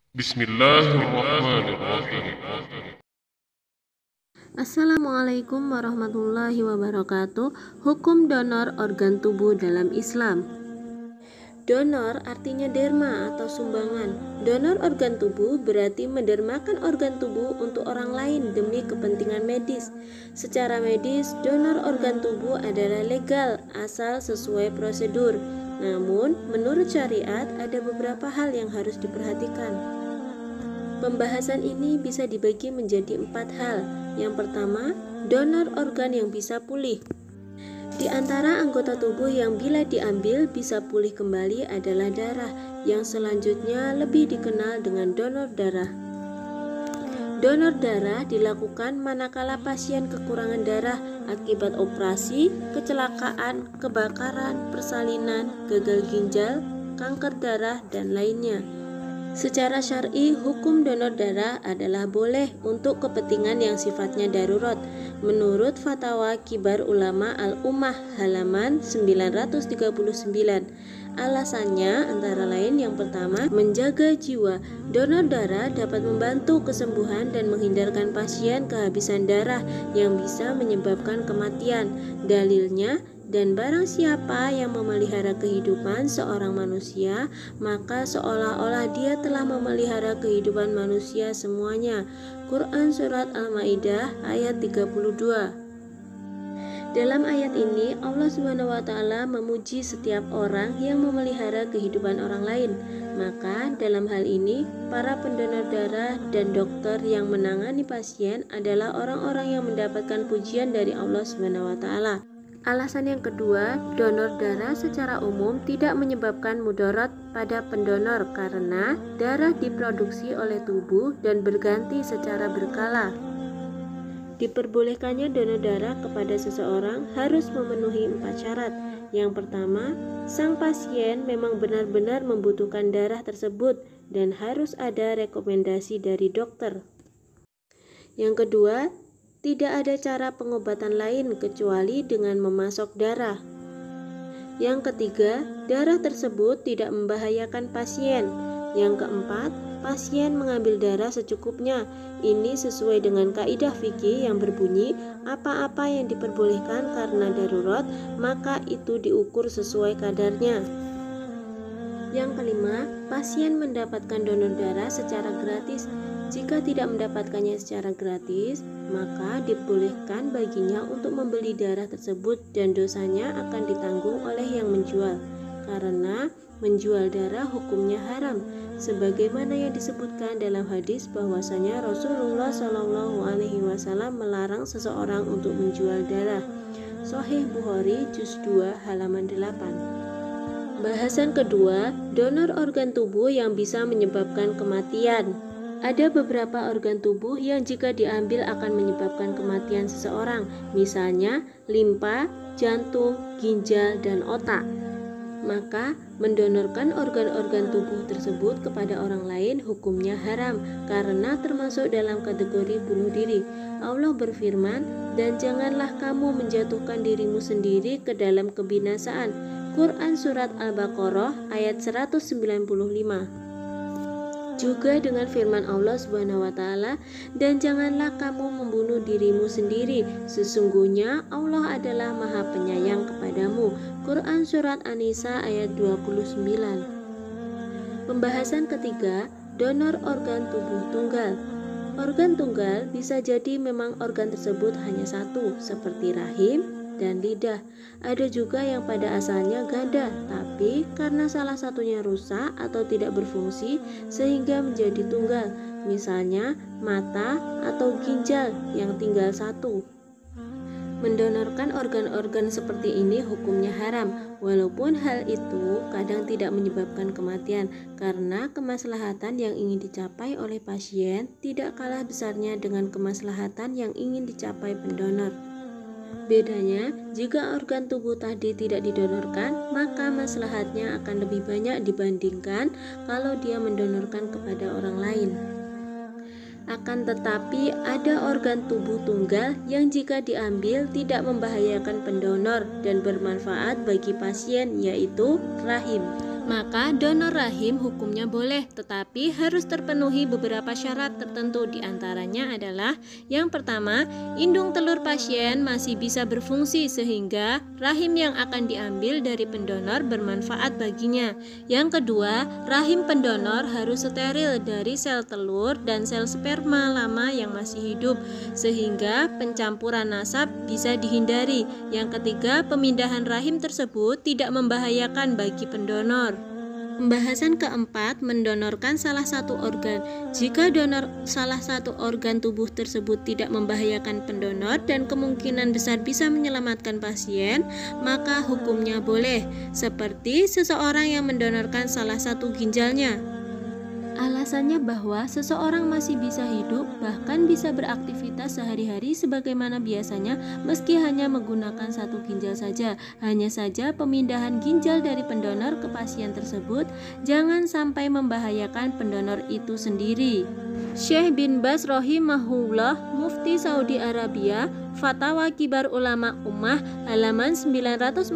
Bismillahirrahmanirrahim. Assalamualaikum warahmatullahi wabarakatuh. Hukum donor organ tubuh dalam Islam. Donor artinya derma atau sumbangan. Donor organ tubuh berarti mendermakan organ tubuh untuk orang lain demi kepentingan medis. Secara medis, donor organ tubuh adalah legal asal sesuai prosedur. Namun, menurut syariat ada beberapa hal yang harus diperhatikan. Pembahasan ini bisa dibagi menjadi 4 hal. Yang pertama, donor organ yang bisa pulih. Di antara anggota tubuh yang bila diambil bisa pulih kembali adalah darah, yang selanjutnya lebih dikenal dengan donor darah. Donor darah dilakukan manakala pasien kekurangan darah akibat operasi, kecelakaan, kebakaran, persalinan, gagal ginjal, kanker darah, dan lainnya. Secara syar'i, hukum donor darah adalah boleh untuk kepentingan yang sifatnya darurat. Menurut Fatwa Kibar Ulama Al-Ummah halaman 939. Alasannya antara lain yang pertama, menjaga jiwa. Donor darah dapat membantu kesembuhan dan menghindarkan pasien kehabisan darah yang bisa menyebabkan kematian. Dalilnya, dan barang siapa yang memelihara kehidupan seorang manusia, maka seolah-olah dia telah memelihara kehidupan manusia semuanya. Quran Surat Al-Ma'idah ayat 32. Dalam ayat ini, Allah SWT memuji setiap orang yang memelihara kehidupan orang lain. Maka dalam hal ini, para pendonor darah dan dokter yang menangani pasien adalah orang-orang yang mendapatkan pujian dari Allah SWT. Alasan yang kedua, donor darah secara umum tidak menyebabkan mudarat pada pendonor karena darah diproduksi oleh tubuh dan berganti secara berkala. Diperbolehkannya donor darah kepada seseorang harus memenuhi 4 syarat. Yang pertama, sang pasien memang benar-benar membutuhkan darah tersebut dan harus ada rekomendasi dari dokter. Yang kedua, tidak ada cara pengobatan lain kecuali dengan memasok darah. Yang ketiga, darah tersebut tidak membahayakan pasien. Yang keempat, pasien mengambil darah secukupnya. Ini sesuai dengan kaidah fikih yang berbunyi, apa-apa yang diperbolehkan karena darurat, maka itu diukur sesuai kadarnya. Yang kelima, pasien mendapatkan donor darah secara gratis. Jika tidak mendapatkannya secara gratis, maka dibolehkan baginya untuk membeli darah tersebut dan dosanya akan ditanggung oleh yang menjual. Karena menjual darah hukumnya haram, sebagaimana yang disebutkan dalam hadis bahwasanya Rasulullah SAW melarang seseorang untuk menjual darah. Sahih Bukhari juz 2 halaman 8. Bahasan kedua, donor organ tubuh yang bisa menyebabkan kematian. Ada beberapa organ tubuh yang jika diambil akan menyebabkan kematian seseorang, misalnya limpa, jantung, ginjal, dan otak. Maka, mendonorkan organ-organ tubuh tersebut kepada orang lain hukumnya haram karena termasuk dalam kategori bunuh diri. Allah berfirman, "Dan janganlah kamu menjatuhkan dirimu sendiri ke dalam kebinasaan." Quran Surat Al-Baqarah ayat 195. Juga dengan firman Allah SWT, "Dan janganlah kamu membunuh dirimu sendiri, sesungguhnya Allah adalah Maha Penyayang kepadamu." Quran Surat An-Nisa ayat 29. Pembahasan ketiga, donor organ tubuh tunggal. Organ tunggal bisa jadi memang organ tersebut hanya satu, seperti rahim dan lidah. Ada juga yang pada asalnya ganda, tapi karena salah satunya rusak atau tidak berfungsi sehingga menjadi tunggal, misalnya mata atau ginjal yang tinggal satu. Mendonorkan organ-organ seperti ini hukumnya haram, walaupun hal itu kadang tidak menyebabkan kematian karena kemaslahatan yang ingin dicapai oleh pasien tidak kalah besarnya dengan kemaslahatan yang ingin dicapai pendonor. Bedanya, jika organ tubuh tadi tidak didonorkan, maka maslahatnya akan lebih banyak dibandingkan kalau dia mendonorkan kepada orang lain. Akan tetapi, ada organ tubuh tunggal yang jika diambil tidak membahayakan pendonor dan bermanfaat bagi pasien, yaitu rahim. maka donor rahim hukumnya boleh, tetapi harus terpenuhi beberapa syarat tertentu. Di antaranya adalah yang pertama, indung telur pasien masih bisa berfungsi sehingga rahim yang akan diambil dari pendonor bermanfaat baginya. Yang kedua, rahim pendonor harus steril dari sel telur dan sel sperma lama yang masih hidup sehingga pencampuran nasab bisa dihindari. Yang ketiga, pemindahan rahim tersebut tidak membahayakan bagi pendonor. Pembahasan keempat, mendonorkan salah satu organ. Jika donor salah satu organ tubuh tersebut tidak membahayakan pendonor dan kemungkinan besar bisa menyelamatkan pasien, maka hukumnya boleh. Seperti seseorang yang mendonorkan salah satu ginjalnya. Alasannya bahwa seseorang masih bisa hidup, bahkan bisa beraktivitas sehari-hari sebagaimana biasanya meski hanya menggunakan satu ginjal saja. Hanya saja pemindahan ginjal dari pendonor ke pasien tersebut jangan sampai membahayakan pendonor itu sendiri. Syekh bin Baz rahimahullah, Mufti Saudi Arabia, Fatwa Kibar Ulama Ummah halaman 941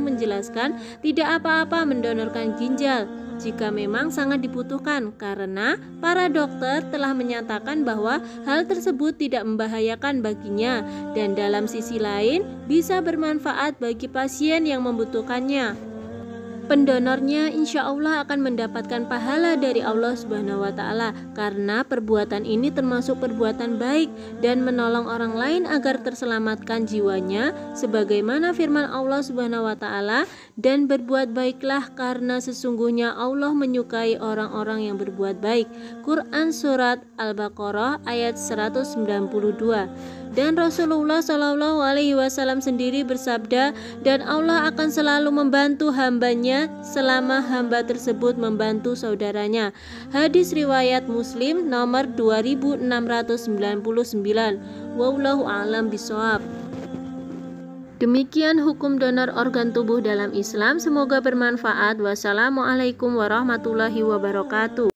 menjelaskan tidak apa-apa mendonorkan ginjal jika memang sangat dibutuhkan, karena para dokter telah menyatakan bahwa hal tersebut tidak membahayakan baginya dan dalam sisi lain bisa bermanfaat bagi pasien yang membutuhkannya. Pendonornya insya Allah akan mendapatkan pahala dari Allah Subhanahu wa Ta'ala karena perbuatan ini termasuk perbuatan baik dan menolong orang lain agar terselamatkan jiwanya, sebagaimana firman Allah Subhanahu wa Ta'ala, dan berbuat baiklah karena sesungguhnya Allah menyukai orang-orang yang berbuat baik. Quran Surat Al-Baqarah ayat 192. Dan Rasulullah Shallallahu Alaihi Wasallam sendiri bersabda, dan Allah akan selalu membantu hambanya selama hamba tersebut membantu saudaranya. Hadis riwayat Muslim nomor 2699. Wallahu a'lam bishawab. Demikian hukum donor organ tubuh dalam Islam. Semoga bermanfaat. Wassalamualaikum warahmatullahi wabarakatuh.